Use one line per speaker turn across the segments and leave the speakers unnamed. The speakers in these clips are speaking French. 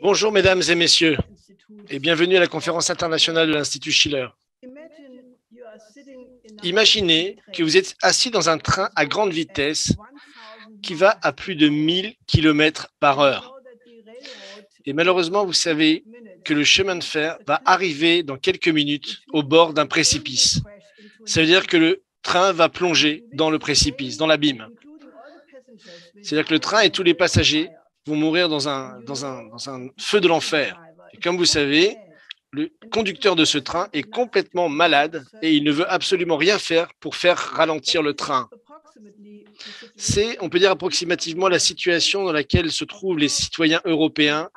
Bonjour mesdames et messieurs et bienvenue à la conférence internationale de l'Institut Schiller. Imaginez que vous êtes assis dans un train à grande vitesse qui va à plus de 1000 km/h. Et malheureusement, vous savez que le chemin de fer va arriver dans quelques minutes au bord d'un précipice. Ça veut dire que le train va plonger dans le précipice, dans l'abîme. C'est-à-dire que le train et tous les passagers vont mourir dans un feu de l'enfer. Et comme vous savez, le conducteur de ce train est complètement malade et il ne veut absolument rien faire pour faire ralentir le train. C'est, on peut dire approximativement, la situation dans laquelle se trouvent les citoyens européens,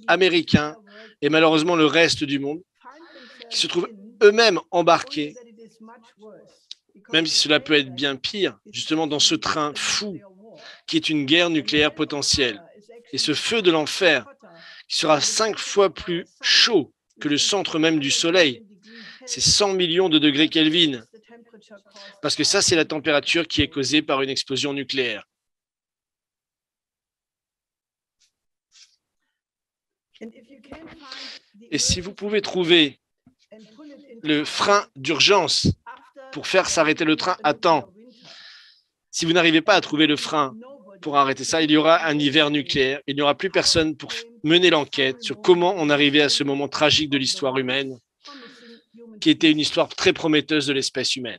américains et malheureusement le reste du monde, qui se trouvent eux-mêmes embarqués, même si cela peut être bien pire, justement dans ce train fou qui est une guerre nucléaire potentielle. Et ce feu de l'enfer qui sera 5 fois plus chaud que le centre même du Soleil, c'est 100 millions de degrés Kelvin, parce que ça, c'est la température qui est causée par une explosion nucléaire. Et si vous pouvez trouver le frein d'urgence pour faire s'arrêter le train à temps, si vous n'arrivez pas à trouver le frein pour arrêter ça, il y aura un hiver nucléaire. Il n'y aura plus personne pour mener l'enquête sur comment on arrivait à ce moment tragique de l'histoire humaine, qui était une histoire très prometteuse de l'espèce humaine.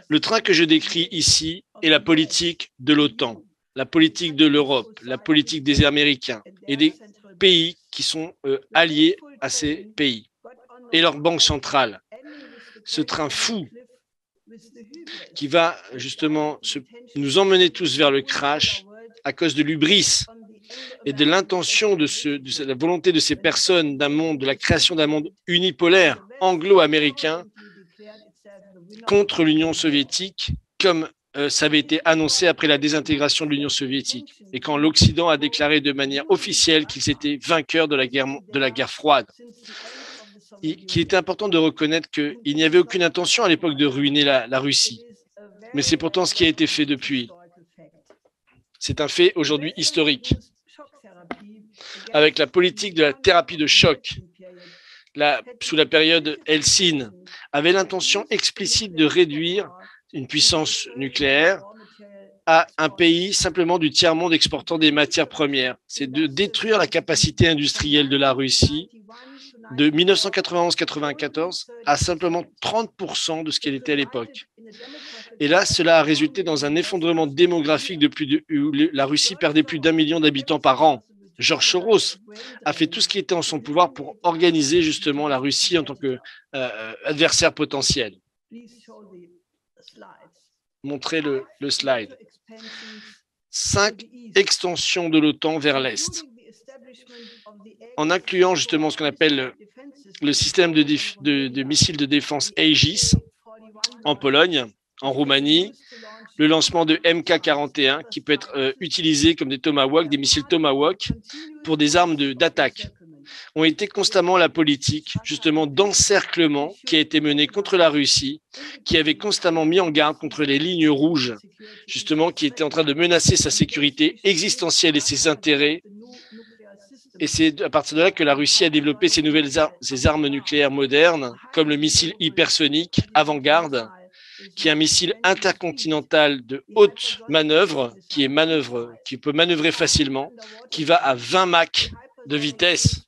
Le train que je décris ici est la politique de l'OTAN, la politique de l'Europe, la politique des Américains et des pays qui sont alliés à ces pays et leur banque centrale. Ce train fou qui va justement nous emmener tous vers le crash à cause de l'hubris et de l'intention de la volonté de ces personnes d'un monde, de la création d'un monde unipolaire anglo-américain contre l'Union soviétique, comme ça avait été annoncé après la désintégration de l'Union soviétique et quand l'Occident a déclaré de manière officielle qu'ils étaient vainqueurs de la guerre froide. Qu'il était important de reconnaître qu'il n'y avait aucune intention à l'époque de ruiner la Russie. Mais c'est pourtant ce qui a été fait depuis. C'est un fait aujourd'hui historique. Avec la politique de la thérapie de choc, sous la période Helsinki, avait l'intention explicite de réduire une puissance nucléaire à un pays simplement du tiers-monde exportant des matières premières. C'est de détruire la capacité industrielle de la Russie de 1991-94 à simplement 30% de ce qu'elle était à l'époque. Et là, cela a résulté dans un effondrement démographique où la Russie perdait plus d'1 million d'habitants par an. Georges Soros a fait tout ce qui était en son pouvoir pour organiser justement la Russie en tant qu'adversaire potentiel. Montrez le slide. 5 extensions de l'OTAN vers l'Est, en incluant justement ce qu'on appelle le système de missiles de défense Aegis en Pologne, en Roumanie, le lancement de MK41 qui peut être utilisé comme des Tomahawk, des missiles Tomahawk pour des armes d'attaque. Ont été constamment la politique justement d'encerclement qui a été menée contre la Russie, qui avait constamment mis en garde contre les lignes rouges, justement qui étaient en train de menacer sa sécurité existentielle et ses intérêts. Et c'est à partir de là que la Russie a développé ses armes nucléaires modernes, comme le missile hypersonique Avant-Garde, qui est un missile intercontinental de haute manœuvre, qui peut manœuvrer facilement, qui va à 20 Mach de vitesse.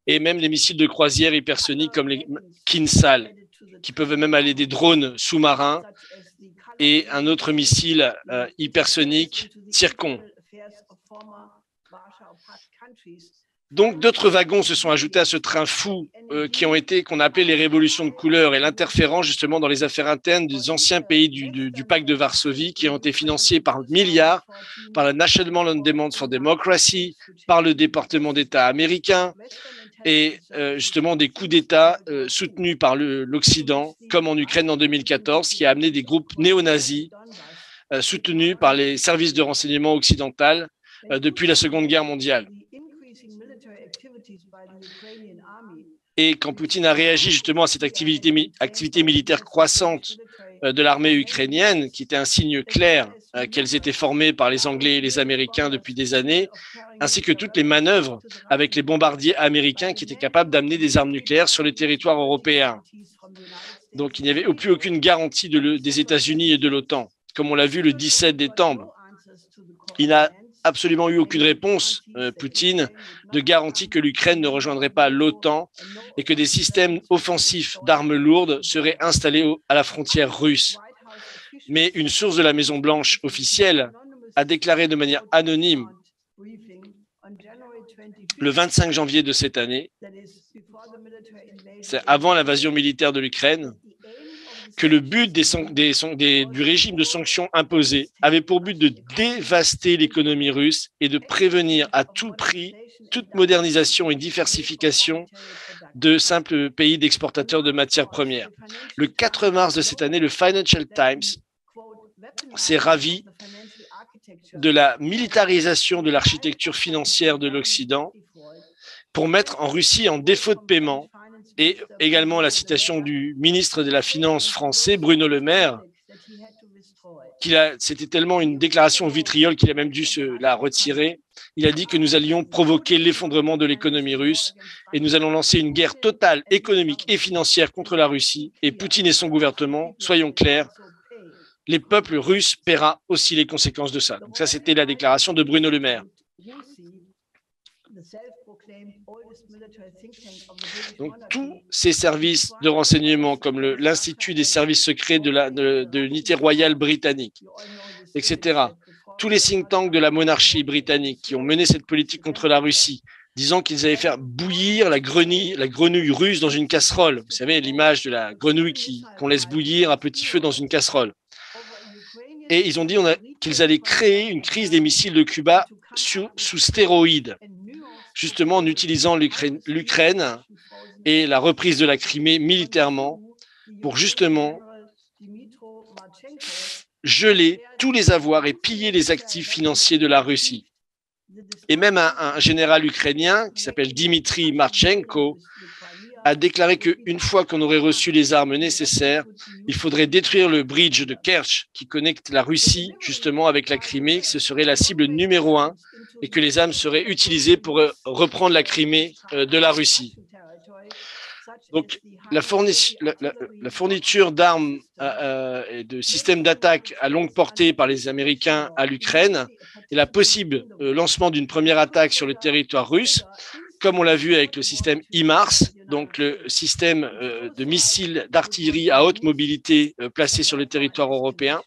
Et même les missiles de croisière hypersoniques comme les Kinsal, qui peuvent même aller des drones sous-marins, et un autre missile hypersonique, Zircon. Donc, d'autres wagons se sont ajoutés à ce train fou qu'on a appelé les révolutions de couleur et l'interférence justement dans les affaires internes des anciens pays du pacte de Varsovie qui ont été financés par milliards, par la National Endowment for Democracy, par le département d'État américain et justement des coups d'État soutenus par l'Occident, comme en Ukraine en 2014, qui a amené des groupes néo-nazis soutenus par les services de renseignement occidentaux depuis la Seconde Guerre mondiale. Et quand Poutine a réagi justement à cette activité militaire croissante de l'armée ukrainienne, qui était un signe clair qu'elles étaient formées par les Anglais et les Américains depuis des années, ainsi que toutes les manœuvres avec les bombardiers américains qui étaient capables d'amener des armes nucléaires sur le territoire européen. Donc, il n'y avait plus aucune garantie des États-Unis et de l'OTAN, comme on l'a vu le 17 décembre. Il n'a absolument eu aucune réponse, Poutine, de garantie que l'Ukraine ne rejoindrait pas l'OTAN et que des systèmes offensifs d'armes lourdes seraient installés à la frontière russe. Mais une source de la Maison-Blanche officielle a déclaré de manière anonyme le 25 janvier de cette année, c'est avant l'invasion militaire de l'Ukraine, que le but du régime de sanctions imposé avait pour but de dévaster l'économie russe et de prévenir à tout prix toute modernisation et diversification de simples pays d'exportateurs de matières premières. Le 4 mars de cette année, le Financial Times s'est ravi de la militarisation de l'architecture financière de l'Occident pour mettre en Russie en défaut de paiement, et également la citation du ministre de la Finance français, Bruno Le Maire, c'était tellement une déclaration vitriol qu'il a même dû la retirer. Il a dit que nous allions provoquer l'effondrement de l'économie russe et nous allons lancer une guerre totale économique et financière contre la Russie. Et Poutine et son gouvernement, soyons clairs, les peuples russes paiera aussi les conséquences de ça. Donc ça, c'était la déclaration de Bruno Le Maire. Donc, tous ces services de renseignement, comme l'Institut des services secrets de l'unité royale britannique, etc., tous les think tanks de la monarchie britannique qui ont mené cette politique contre la Russie, disant qu'ils allaient faire bouillir la grenouille russe dans une casserole. Vous savez, l'image de la grenouille qu'on laisse bouillir à petit feu dans une casserole. Et ils ont dit qu'ils allaient créer une crise des missiles de Cuba sous stéroïdes, justement en utilisant l'Ukraine et la reprise de la Crimée militairement pour justement geler tous les avoirs et piller les actifs financiers de la Russie. Et même un général ukrainien qui s'appelle Dmitry Marchenko a déclaré qu'une fois qu'on aurait reçu les armes nécessaires, il faudrait détruire le bridge de Kerch qui connecte la Russie justement avec la Crimée, que ce serait la cible numéro 1 et que les armes seraient utilisées pour reprendre la Crimée de la Russie. Donc, la fourniture d'armes et de systèmes d'attaque à longue portée par les Américains à l'Ukraine et la possible lancement d'une première attaque sur le territoire russe, comme on l'a vu avec le système HIMARS, donc le système de missiles d'artillerie à haute mobilité placé sur le territoire européen,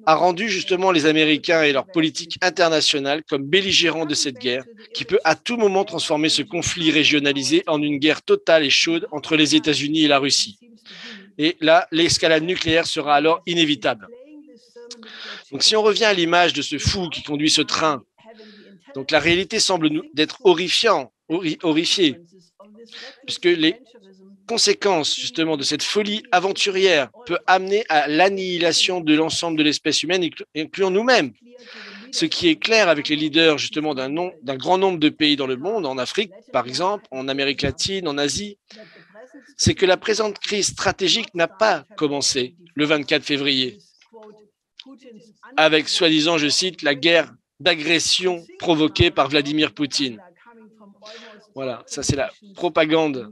a rendu justement les Américains et leur politique internationale comme belligérants de cette guerre, qui peut à tout moment transformer ce conflit régionalisé en une guerre totale et chaude entre les États-Unis et la Russie. Et là, l'escalade nucléaire sera alors inévitable. Donc si on revient à l'image de ce fou qui conduit ce train, donc la réalité semble d'être horrifiée, puisque les conséquences justement de cette folie aventurière peut amener à l'annihilation de l'ensemble de l'espèce humaine, incluant nous-mêmes. Ce qui est clair avec les leaders justement d'un grand nombre de pays dans le monde, en Afrique par exemple, en Amérique latine, en Asie, c'est que la présente crise stratégique n'a pas commencé le 24 février avec, soi-disant, je cite, la guerre d'agression provoquée par Vladimir Poutine. Voilà, ça c'est la propagande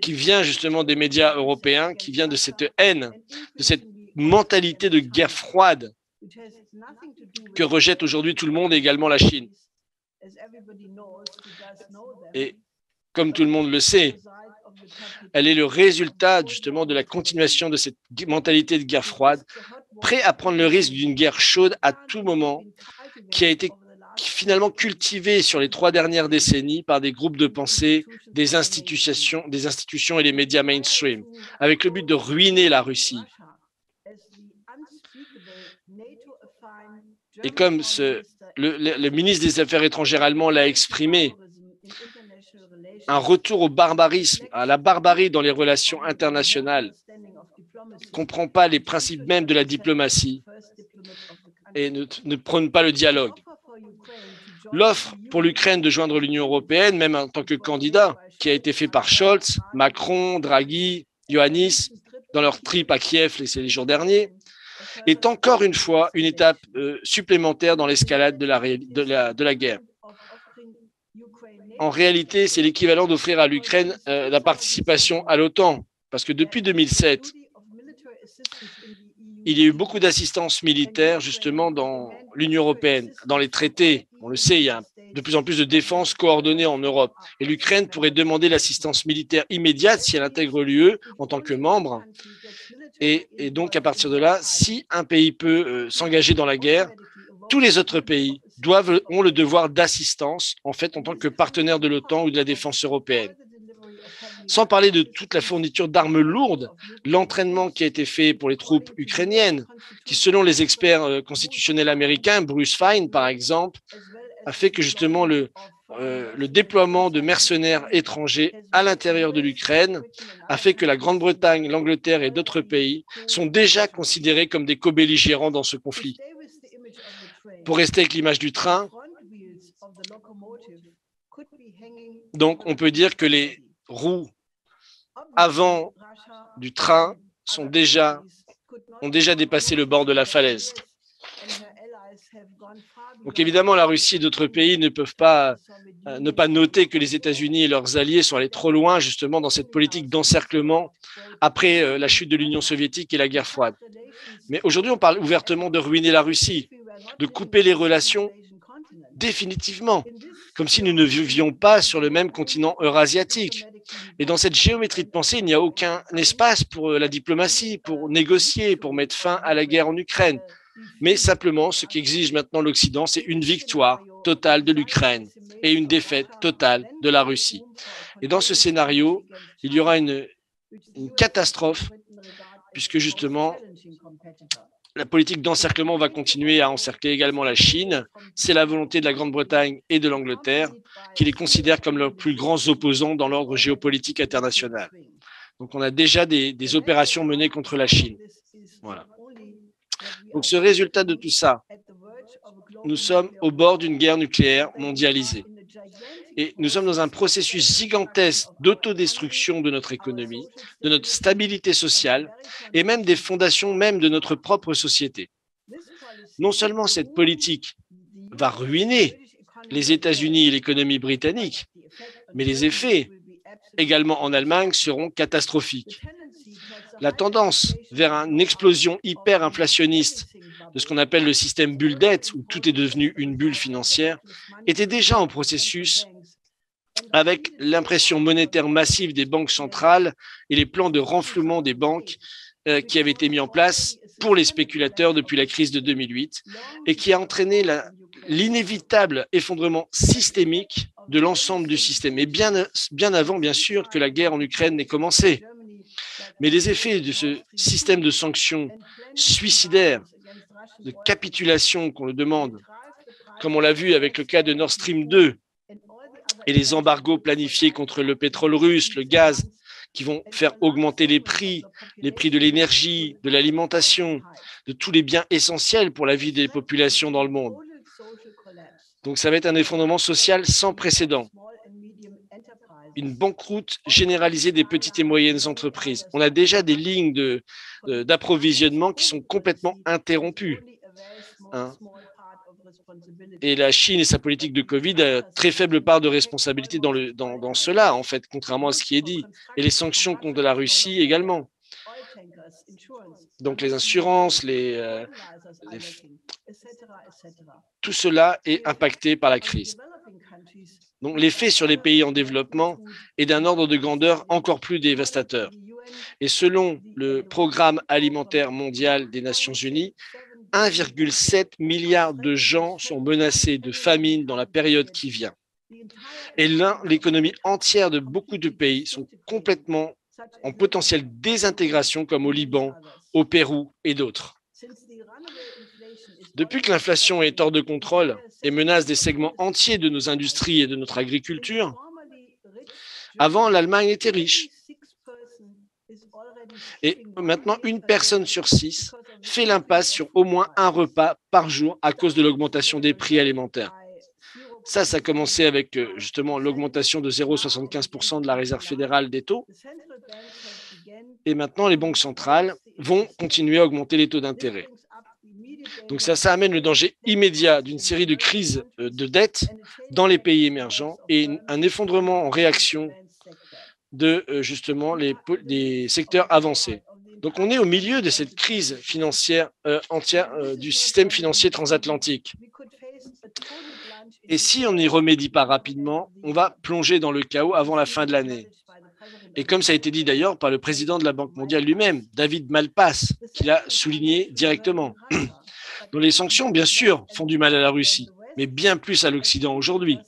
qui vient justement des médias européens, qui vient de cette haine, de cette mentalité de guerre froide que rejette aujourd'hui tout le monde et également la Chine. Et comme tout le monde le sait, elle est le résultat justement de la continuation de cette mentalité de guerre froide, prêt à prendre le risque d'une guerre chaude à tout moment, qui a été finalement cultivée sur les 3 dernières décennies par des groupes de pensée, des institutions et les médias mainstream, avec le but de ruiner la Russie. Et comme le ministre des Affaires étrangères allemand l'a exprimé, un retour au barbarisme, à la barbarie dans les relations internationales, ne comprend pas les principes même de la diplomatie et ne prône pas le dialogue. L'offre pour l'Ukraine de joindre l'Union européenne, même en tant que candidat, qui a été fait par Scholz, Macron, Draghi, Iohannis, dans leur trip à Kiev les jours derniers, est encore une fois une étape supplémentaire dans l'escalade de la guerre. En réalité, c'est l'équivalent d'offrir à l'Ukraine la participation à l'OTAN, parce que depuis 2007, il y a eu beaucoup d'assistance militaire justement dans l'Union européenne, dans les traités. On le sait, il y a de plus en plus de défense coordonnée en Europe. Et l'Ukraine pourrait demander l'assistance militaire immédiate si elle intègre l'UE en tant que membre. Et donc, à partir de là, si un pays peut s'engager dans la guerre, tous les autres pays ont le devoir d'assistance, en fait, en tant que partenaire de l'OTAN ou de la défense européenne. Sans parler de toute la fourniture d'armes lourdes, l'entraînement qui a été fait pour les troupes ukrainiennes, qui, selon les experts constitutionnels américains, Bruce Fein, par exemple, a fait que justement le déploiement de mercenaires étrangers à l'intérieur de l'Ukraine a fait que la Grande-Bretagne, l'Angleterre et d'autres pays sont déjà considérés comme des co-belligérants dans ce conflit. Pour rester avec l'image du train, donc on peut dire que les roues avant du train ont déjà dépassé le bord de la falaise. Donc évidemment, la Russie et d'autres pays ne peuvent pas ne pas noter que les États-Unis et leurs alliés sont allés trop loin justement dans cette politique d'encerclement après la chute de l'Union soviétique et la guerre froide. Mais aujourd'hui, on parle ouvertement de ruiner la Russie, de couper les relations définitivement, comme si nous ne vivions pas sur le même continent eurasiatique. Et dans cette géométrie de pensée, il n'y a aucun espace pour la diplomatie, pour négocier, pour mettre fin à la guerre en Ukraine. Mais simplement, ce qu'exige maintenant l'Occident, c'est une victoire totale de l'Ukraine et une défaite totale de la Russie. Et dans ce scénario, il y aura une catastrophe, puisque justement, la politique d'encerclement va continuer à encercler également la Chine. C'est la volonté de la Grande-Bretagne et de l'Angleterre qui les considèrent comme leurs plus grands opposants dans l'ordre géopolitique international. Donc, on a déjà des opérations menées contre la Chine. Voilà. Donc, ce résultat de tout ça, nous sommes au bord d'une guerre nucléaire mondialisée. Et nous sommes dans un processus gigantesque d'autodestruction de notre économie, de notre stabilité sociale et même des fondations même de notre propre société. Non seulement cette politique va ruiner les États-Unis et l'économie britannique, mais les effets également en Allemagne seront catastrophiques. La tendance vers une explosion hyper-inflationniste de ce qu'on appelle le système bulle-dette, où tout est devenu une bulle financière, était déjà en processus avec l'impression monétaire massive des banques centrales et les plans de renflouement des banques qui avaient été mis en place pour les spéculateurs depuis la crise de 2008 et qui a entraîné l'inévitable effondrement systémique de l'ensemble du système, et bien avant, bien sûr, que la guerre en Ukraine n'ait commencé. Mais les effets de ce système de sanctions suicidaires, de capitulation qu'on le demande, comme on l'a vu avec le cas de Nord Stream 2 et les embargos planifiés contre le pétrole russe, le gaz, qui vont faire augmenter les prix de l'énergie, de l'alimentation, de tous les biens essentiels pour la vie des populations dans le monde. Donc ça va être un effondrement social sans précédent. Une banqueroute généralisée des petites et moyennes entreprises. On a déjà des lignes d'approvisionnement qui sont complètement interrompues. Et la Chine et sa politique de Covid a très faible part de responsabilité dans cela, en fait, contrairement à ce qui est dit. Et les sanctions contre la Russie également. Donc les assurances, tout cela est impacté par la crise. Donc l'effet sur les pays en développement est d'un ordre de grandeur encore plus dévastateur. Et selon le Programme alimentaire mondial des Nations Unies, 1,7 milliard de gens sont menacés de famine dans la période qui vient. Et l'économie entière de beaucoup de pays sont complètement en potentielle désintégration, comme au Liban, au Pérou et d'autres. Depuis que l'inflation est hors de contrôle et menace des segments entiers de nos industries et de notre agriculture, avant, l'Allemagne était riche. Et maintenant, une personne sur 6 fait l'impasse sur au moins un repas par jour à cause de l'augmentation des prix alimentaires. Ça a commencé avec justement l'augmentation de 0,75% de la réserve fédérale des taux. Et maintenant, les banques centrales vont continuer à augmenter les taux d'intérêt. Donc ça amène le danger immédiat d'une série de crises de dette dans les pays émergents et un effondrement en réaction de justement les secteurs avancés. Donc on est au milieu de cette crise financière entière du système financier transatlantique. Et si on n'y remédie pas rapidement, on va plonger dans le chaos avant la fin de l'année. Et comme ça a été dit d'ailleurs par le président de la Banque mondiale lui-même, David Malpass, qui l'a souligné directement. Donc les sanctions, bien sûr, font du mal à la Russie, mais bien plus à l'Occident aujourd'hui.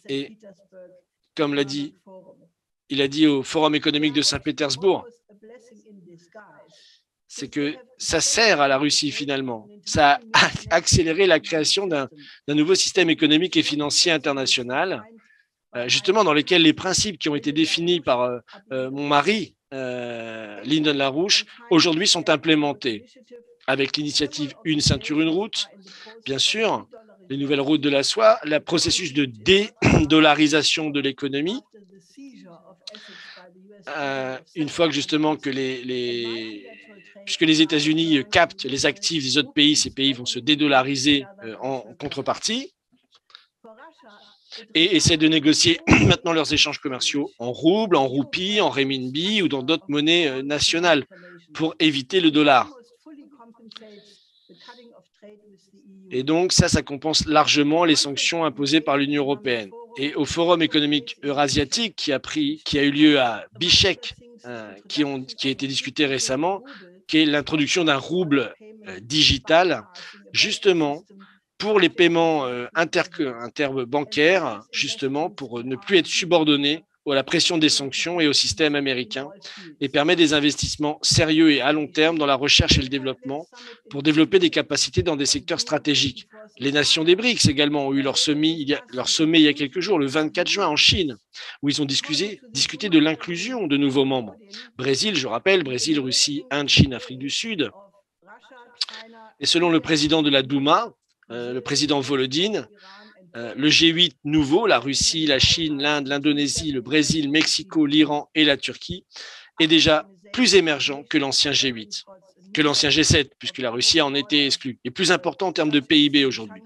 Et comme il a dit au Forum économique de Saint-Pétersbourg, c'est que ça sert à la Russie finalement. Ça a accéléré la création d'un nouveau système économique et financier international, justement dans lequel les principes qui ont été définis par mon mari, Lyndon LaRouche, aujourd'hui sont implémentés avec l'initiative Une ceinture, une route, bien sûr, les nouvelles routes de la soie, le processus de dédollarisation de l'économie, une fois que justement que puisque les États-Unis captent les actifs des autres pays, ces pays vont se dédollariser en contrepartie et essaient de négocier maintenant leurs échanges commerciaux en roubles, en roupies, en renminbi ou dans d'autres monnaies nationales pour éviter le dollar. Et donc ça compense largement les sanctions imposées par l'Union européenne. Et au Forum économique eurasiatique qui a eu lieu à Bichkek, qui a été discuté récemment, qui est l'introduction d'un rouble digital, justement pour les paiements interbancaires, justement pour ne plus être subordonnés à la pression des sanctions et au système américain, et permet des investissements sérieux et à long terme dans la recherche et le développement pour développer des capacités dans des secteurs stratégiques. Les nations des BRICS également ont eu leur sommet il y a quelques jours, le 24 juin en Chine, où ils ont discuté de l'inclusion de nouveaux membres. Brésil, je rappelle, Brésil, Russie, Inde, Chine, Afrique du Sud. Et selon le président de la Douma, le président Volodine, le G8 nouveau, la Russie, la Chine, l'Inde, l'Indonésie, le Brésil, Mexico, l'Iran et la Turquie, est déjà plus émergent que l'ancien G8, que l'ancien G7, puisque la Russie en était exclue, et plus important en termes de PIB aujourd'hui.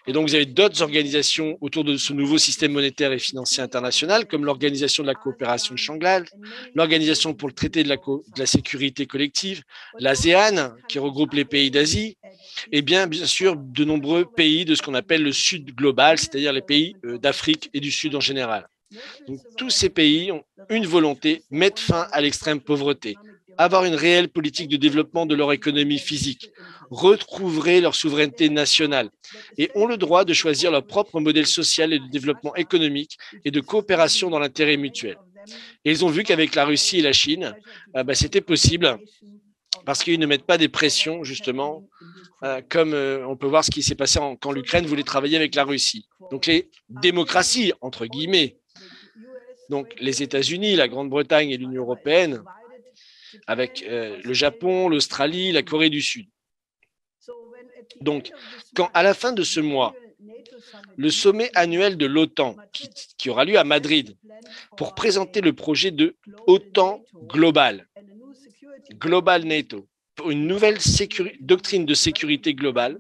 Et donc, vous avez d'autres organisations autour de ce nouveau système monétaire et financier international, comme l'Organisation de la coopération de Shanghai, l'Organisation pour le traité de la sécurité collective, l'ASEAN, qui regroupe les pays d'Asie, et bien sûr, de nombreux pays de ce qu'on appelle le Sud global, c'est-à-dire les pays d'Afrique et du Sud en général. Donc, tous ces pays ont une volonté, mettre fin à l'extrême pauvreté, avoir une réelle politique de développement de leur économie physique, retrouver leur souveraineté nationale et ont le droit de choisir leur propre modèle social et de développement économique et de coopération dans l'intérêt mutuel. Et ils ont vu qu'avec la Russie et la Chine, c'était possible parce qu'ils ne mettent pas des pressions, justement, comme on peut voir ce qui s'est passé quand l'Ukraine voulait travailler avec la Russie. Donc les démocraties, entre guillemets, donc les États-Unis, la Grande-Bretagne et l'Union européenne, avec le Japon, l'Australie, la Corée du Sud. Donc, quand à la fin de ce mois, le sommet annuel de l'OTAN, qui aura lieu à Madrid, pour présenter le projet de OTAN global, Global NATO, pour une nouvelle doctrine de sécurité globale,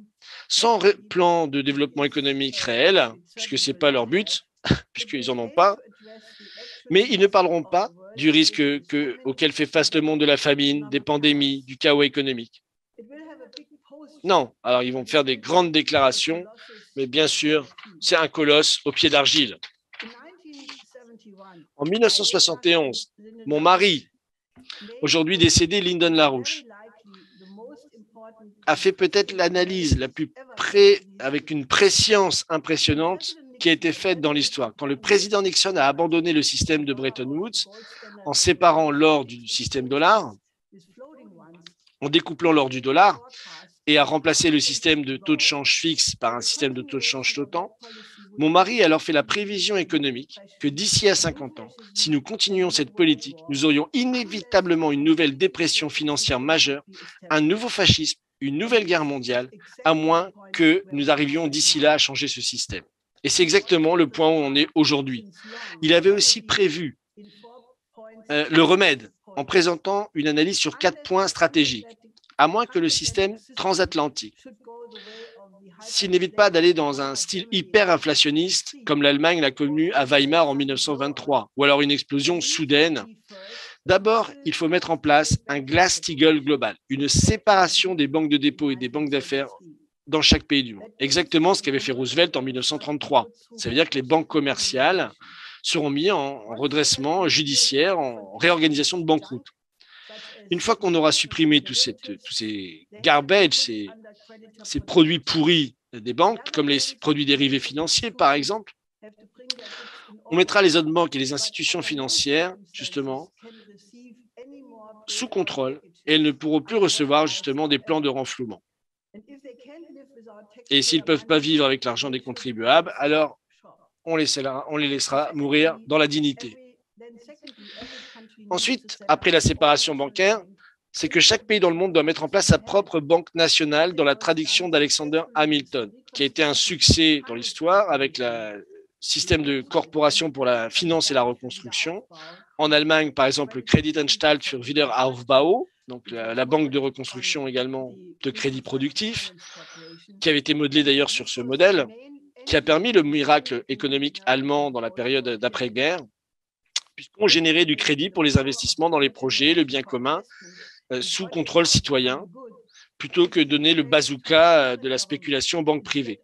sans plan de développement économique réel, puisque ce n'est pas leur but, puisqu'ils n'en ont pas, mais ils ne parleront pas du risque auquel fait face le monde de la famine, des pandémies, du chaos économique. Non, alors ils vont faire des grandes déclarations, mais bien sûr, c'est un colosse au pied d'argile. En 1971, mon mari, aujourd'hui décédé, Lyndon LaRouche, a fait peut-être l'analyse la plus avec une préscience impressionnante qui a été faite dans l'histoire. Quand le président Nixon a abandonné le système de Bretton Woods en séparant l'or du système dollar, en découplant l'or du dollar et a remplacé le système de taux de change fixe par un système de taux de change flottant, mon mari a alors fait la prévision économique que d'ici à 50 ans, si nous continuions cette politique, nous aurions inévitablement une nouvelle dépression financière majeure, un nouveau fascisme une nouvelle guerre mondiale, à moins que nous arrivions d'ici là à changer ce système. Et c'est exactement le point où on est aujourd'hui. Il avait aussi prévu le remède en présentant une analyse sur 4 points stratégiques, à moins que le système transatlantique, s'il n'évite pas d'aller dans un style hyper-inflationniste, comme l'Allemagne l'a connu à Weimar en 1923, ou alors une explosion soudaine. D'abord, il faut mettre en place un Glass-Steagall global, une séparation des banques de dépôt et des banques d'affaires dans chaque pays du monde. Exactement ce qu'avait fait Roosevelt en 1933. Ça veut dire que les banques commerciales seront mises en redressement judiciaire, en réorganisation de banqueroute. Une fois qu'on aura supprimé tous ces garbage, ces produits pourris des banques, comme les produits dérivés financiers, par exemple, on mettra les autres banques et les institutions financières, justement, sous contrôle, et elles ne pourront plus recevoir, justement, des plans de renflouement. Et s'ils ne peuvent pas vivre avec l'argent des contribuables, alors on les laissera mourir dans la dignité. Ensuite, après la séparation bancaire, c'est que chaque pays dans le monde doit mettre en place sa propre banque nationale dans la traduction d'Alexander Hamilton, qui a été un succès dans l'histoire avec le système de corporation pour la finance et la reconstruction. En Allemagne, par exemple, le Kreditanstalt für Wiederaufbau, donc la banque de reconstruction également de crédit productif, qui avait été modelée d'ailleurs sur ce modèle, qui a permis le miracle économique allemand dans la période d'après-guerre, puisqu'on générait du crédit pour les investissements dans les projets, le bien commun, sous contrôle citoyen, plutôt que donner le bazooka de la spéculation aux banques privées.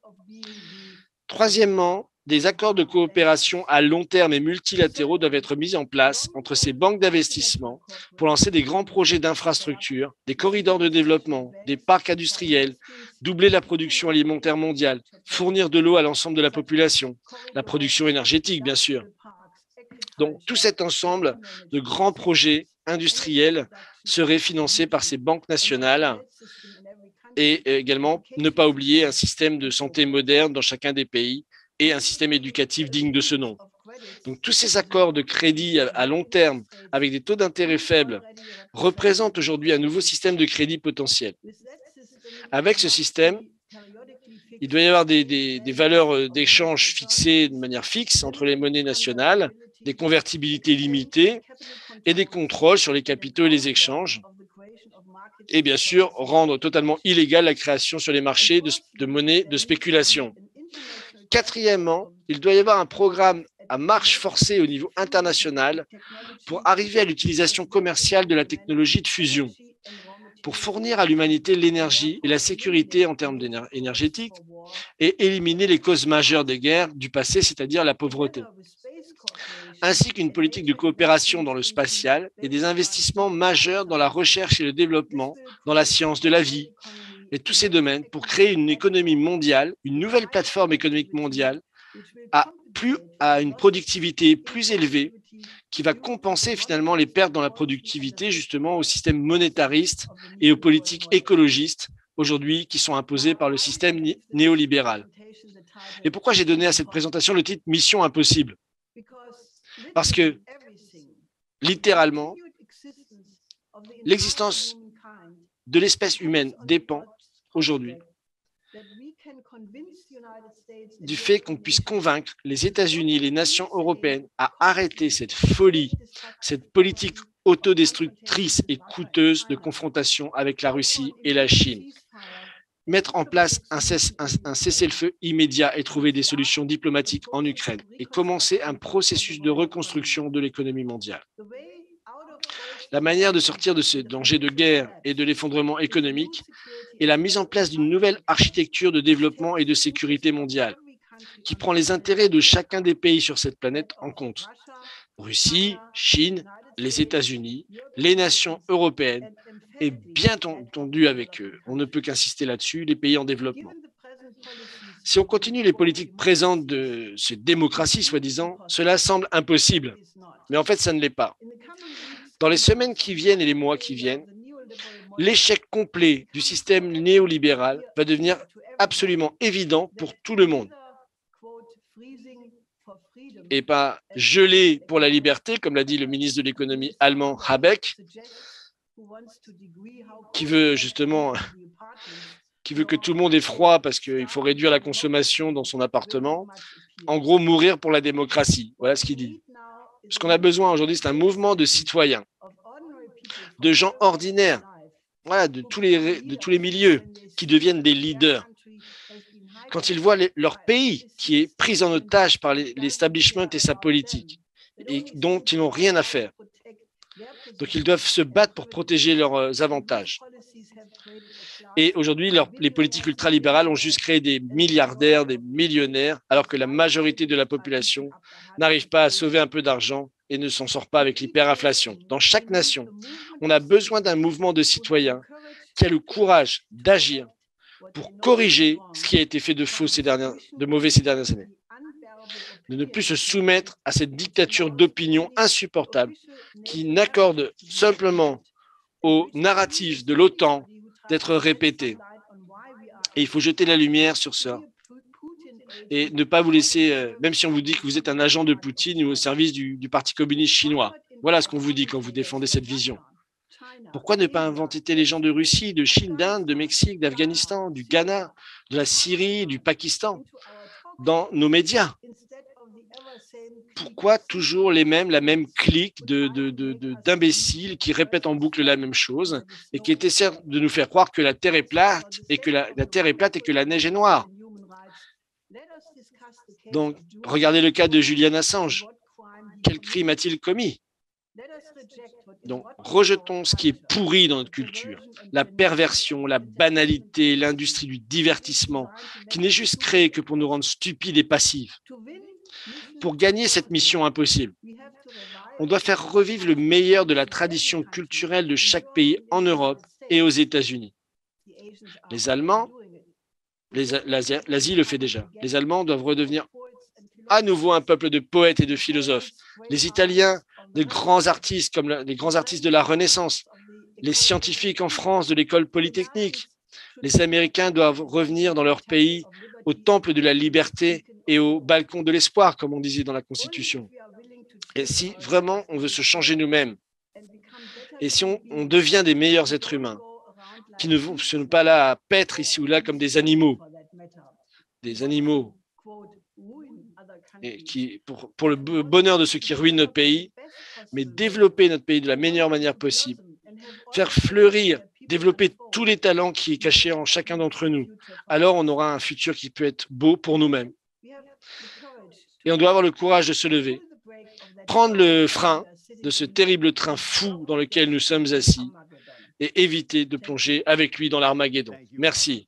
Troisièmement, des accords de coopération à long terme et multilatéraux doivent être mis en place entre ces banques d'investissement pour lancer des grands projets d'infrastructures, des corridors de développement, des parcs industriels, doubler la production alimentaire mondiale, fournir de l'eau à l'ensemble de la population, la production énergétique, bien sûr. Donc, tout cet ensemble de grands projets industriels serait financé par ces banques nationales et également ne pas oublier un système de santé moderne dans chacun des pays et un système éducatif digne de ce nom. Donc, tous ces accords de crédit à long terme avec des taux d'intérêt faibles représentent aujourd'hui un nouveau système de crédit potentiel. Avec ce système, il doit y avoir des valeurs d'échange fixées de manière fixe entre les monnaies nationales, des convertibilités limitées et des contrôles sur les capitaux et les échanges. Et bien sûr, rendre totalement illégale la création sur les marchés de monnaies de spéculation. Quatrièmement, il doit y avoir un programme à marche forcée au niveau international pour arriver à l'utilisation commerciale de la technologie de fusion, pour fournir à l'humanité l'énergie et la sécurité en termes énergétiques et éliminer les causes majeures des guerres du passé, c'est-à-dire la pauvreté, ainsi qu'une politique de coopération dans le spatial et des investissements majeurs dans la recherche et le développement, dans la science de la vie, et tous ces domaines pour créer une économie mondiale, une nouvelle plateforme économique mondiale à une productivité plus élevée qui va compenser finalement les pertes dans la productivité justement au système monétariste et aux politiques écologistes aujourd'hui qui sont imposées par le système néolibéral. Et pourquoi j'ai donné à cette présentation le titre « Mission impossible » ? Parce que, littéralement, l'existence de l'espèce humaine dépend aujourd'hui du fait qu'on puisse convaincre les États-Unis et les nations européennes à arrêter cette folie, cette politique autodestructrice et coûteuse de confrontation avec la Russie et la Chine. Mettre en place un cessez-le-feu immédiat et trouver des solutions diplomatiques en Ukraine et commencer un processus de reconstruction de l'économie mondiale. La manière de sortir de ce danger de guerre et de l'effondrement économique est la mise en place d'une nouvelle architecture de développement et de sécurité mondiale qui prend les intérêts de chacun des pays sur cette planète en compte. Russie, Chine, les États-Unis, les nations européennes et bien entendu avec eux, on ne peut qu'insister là-dessus, les pays en développement. Si on continue les politiques présentes de cette démocratie, soi-disant, cela semble impossible, mais en fait, ça ne l'est pas. Dans les semaines qui viennent et les mois qui viennent, l'échec complet du système néolibéral va devenir absolument évident pour tout le monde. Et pas gelé pour la liberté, comme l'a dit le ministre de l'économie allemand Habeck, qui veut justement qui veut que tout le monde ait froid parce qu'il faut réduire la consommation dans son appartement. En gros, mourir pour la démocratie. Voilà ce qu'il dit. Ce qu'on a besoin aujourd'hui, c'est un mouvement de citoyens, de gens ordinaires, voilà, de tous les milieux qui deviennent des leaders. Quand ils voient leur pays qui est pris en otage par l'establishment et sa politique, et dont ils n'ont rien à faire. Donc, ils doivent se battre pour protéger leurs avantages. Et aujourd'hui, les politiques ultralibérales ont juste créé des milliardaires, des millionnaires, alors que la majorité de la population n'arrive pas à sauver un peu d'argent et ne s'en sort pas avec l'hyperinflation. Dans chaque nation, on a besoin d'un mouvement de citoyens qui a le courage d'agir pour corriger ce qui a été fait de mauvais ces dernières années. De ne plus se soumettre à cette dictature d'opinion insupportable qui n'accorde simplement aux narratifs de l'OTAN d'être répétés. Et il faut jeter la lumière sur ça et ne pas vous laisser, même si on vous dit que vous êtes un agent de Poutine ou au service du Parti communiste chinois. Voilà ce qu'on vous dit quand vous défendez cette vision. Pourquoi ne pas inventer les gens de Russie, de Chine, d'Inde, de Mexique, d'Afghanistan, du Ghana, de la Syrie, du Pakistan dans nos médias? Pourquoi toujours les mêmes, la même clique d'imbéciles qui répètent en boucle la même chose et qui essaient de nous faire croire que la Terre est plate et que la Terre est plate et que la neige est noire? Donc, regardez le cas de Julian Assange. Quel crime a-t-il commis? Donc, rejetons ce qui est pourri dans notre culture, la perversion, la banalité, l'industrie du divertissement, qui n'est juste créée que pour nous rendre stupides et passifs. Pour gagner cette mission impossible, on doit faire revivre le meilleur de la tradition culturelle de chaque pays en Europe et aux États-Unis. Les Allemands, l'Asie le fait déjà. Les Allemands doivent redevenir à nouveau un peuple de poètes et de philosophes. Les Italiens, de grands artistes comme les grands artistes de la Renaissance. Les scientifiques en France de l'école polytechnique. Les Américains doivent revenir dans leur pays au temple de la liberté et au balcon de l'espoir, comme on disait dans la Constitution. Et si vraiment on veut se changer nous-mêmes, et si on devient des meilleurs êtres humains, qui ne sont pas là à paître ici ou là comme des animaux et qui, pour le bonheur de ceux qui ruinent notre pays, mais développer notre pays de la meilleure manière possible, faire fleurir, développer tous les talents qui sont cachés en chacun d'entre nous, alors on aura un futur qui peut être beau pour nous-mêmes. Et on doit avoir le courage de se lever, prendre le frein de ce terrible train fou dans lequel nous sommes assis et éviter de plonger avec lui dans l'Armageddon. Merci.